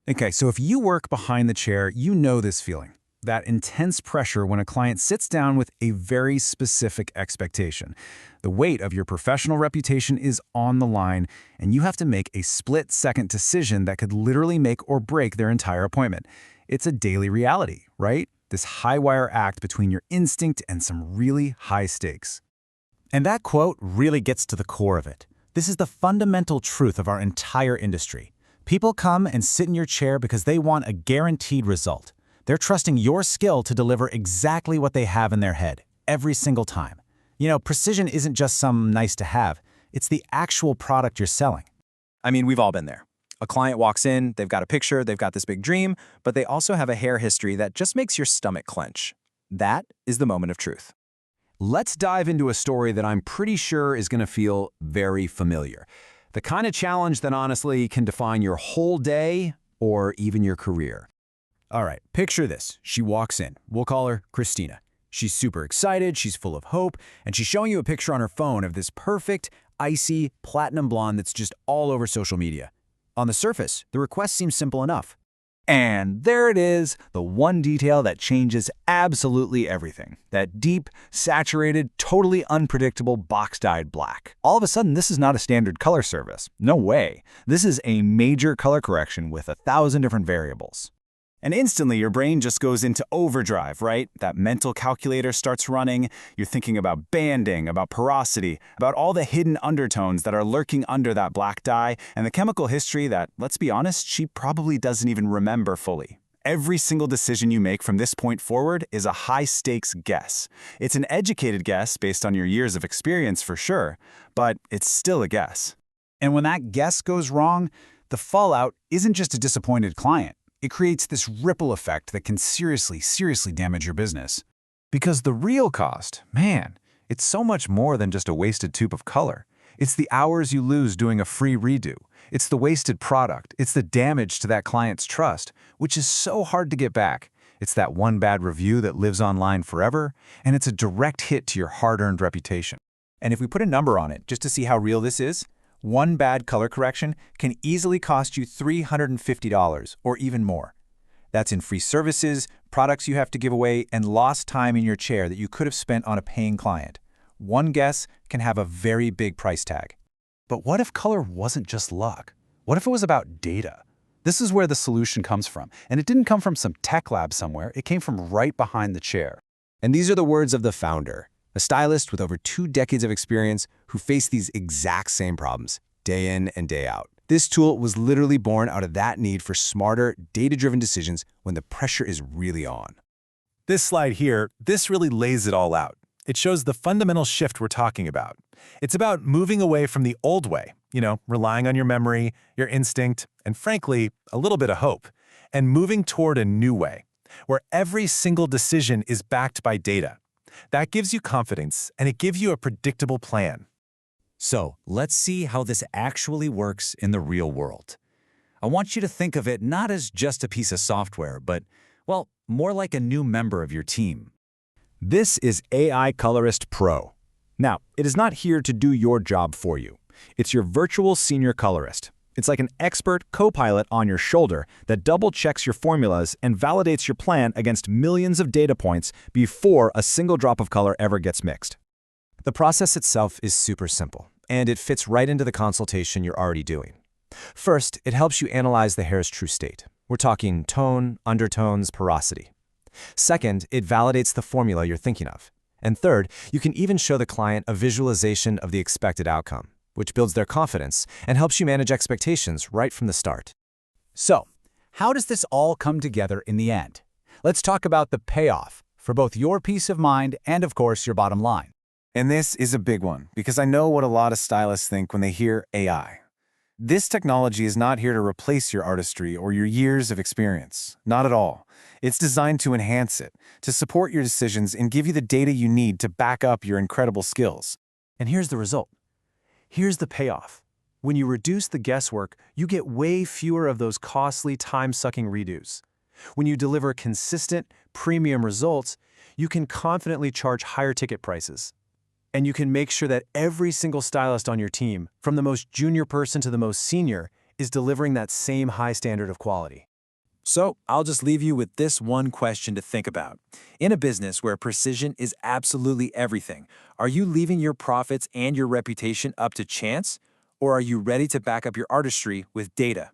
Okay, so if you work behind the chair, you know this feeling. That intense pressure when a client sits down with a very specific expectation. The weight of your professional reputation is on the line, and you have to make a split-second decision that could literally make or break their entire appointment. It's a daily reality, right? This high-wire act between your instinct and some really high stakes. And that quote really gets to the core of it. This is the fundamental truth of our entire industry. People come and sit in your chair because they want a guaranteed result. They're trusting your skill to deliver exactly what they have in their head, every single time. You know, precision isn't just some nice to have, it's the actual product you're selling. I mean, we've all been there. A client walks in, they've got a picture, they've got this big dream, but they also have a hair history that just makes your stomach clench. That is the moment of truth. Let's dive into a story that I'm pretty sure is going to feel very familiar. The kind of challenge that honestly can define your whole day or even your career. All right, picture this. She walks in. We'll call her Christina. She's super excited, she's full of hope, and she's showing you a picture on her phone of this perfect, icy, platinum blonde that's just all over social media. On the surface, the request seems simple enough. And there it is, the one detail that changes absolutely everything. That deep, saturated, totally unpredictable box-dyed black. All of a sudden, this is not a standard color service. No way. This is a major color correction with 1,000 different variables. And instantly, your brain just goes into overdrive, right? That mental calculator starts running. You're thinking about banding, about porosity, about all the hidden undertones that are lurking under that black dye, and the chemical history that, let's be honest, she probably doesn't even remember fully. Every single decision you make from this point forward is a high-stakes guess. It's an educated guess based on your years of experience for sure, but it's still a guess. And when that guess goes wrong, the fallout isn't just a disappointed client. It creates this ripple effect that can seriously damage your business. Because the real cost, man, it's so much more than just a wasted tube of color. It's the hours you lose doing a free redo. It's the wasted product. It's the damage to that client's trust, which is so hard to get back. It's that one bad review that lives online forever, and it's a direct hit to your hard-earned reputation. And if we put a number on it, just to see how real this is, one bad color correction can easily cost you $350 or even more. That's in free services, products you have to give away, and lost time in your chair that you could have spent on a paying client. One guess can have a very big price tag. But what if color wasn't just luck? What if it was about data? This is where the solution comes from, and it didn't come from some tech lab somewhere. It came from right behind the chair. And these are the words of the founder, a stylist with over 2 decades of experience who faced these exact same problems, day in and day out. This tool was literally born out of that need for smarter, data-driven decisions when the pressure is really on. This slide here, this really lays it all out. It shows the fundamental shift we're talking about. It's about moving away from the old way, relying on your memory, your instinct, and frankly, a little bit of hope, and moving toward a new way, where every single decision is backed by data. That gives you confidence, and it gives you a predictable plan. So, let's see how this actually works in the real world. I want you to think of it not as just a piece of software, but, well, more like a new member of your team. This is AI Colorist Pro. Now, it is not here to do your job for you. It's your virtual senior colorist. It's like an expert co-pilot on your shoulder that double-checks your formulas and validates your plan against millions of data points before a single drop of color ever gets mixed. The process itself is super simple, and it fits right into the consultation you're already doing. First, it helps you analyze the hair's true state. We're talking tone, undertones, porosity. Second, it validates the formula you're thinking of. And third, you can even show the client a visualization of the expected outcome, which builds their confidence and helps you manage expectations right from the start. So, how does this all come together in the end? Let's talk about the payoff for both your peace of mind and, of course, your bottom line. And this is a big one, because I know what a lot of stylists think when they hear AI. This technology is not here to replace your artistry or your years of experience. Not at all. It's designed to enhance it, to support your decisions and give you the data you need to back up your incredible skills. And here's the result. Here's the payoff. When you reduce the guesswork, you get way fewer of those costly, time-sucking redos. When you deliver consistent, premium results, you can confidently charge higher ticket prices. And you can make sure that every single stylist on your team, from the most junior person to the most senior, is delivering that same high standard of quality. So I'll just leave you with this one question to think about. In a business where precision is absolutely everything, are you leaving your profits and your reputation up to chance? Or are you ready to back up your artistry with data?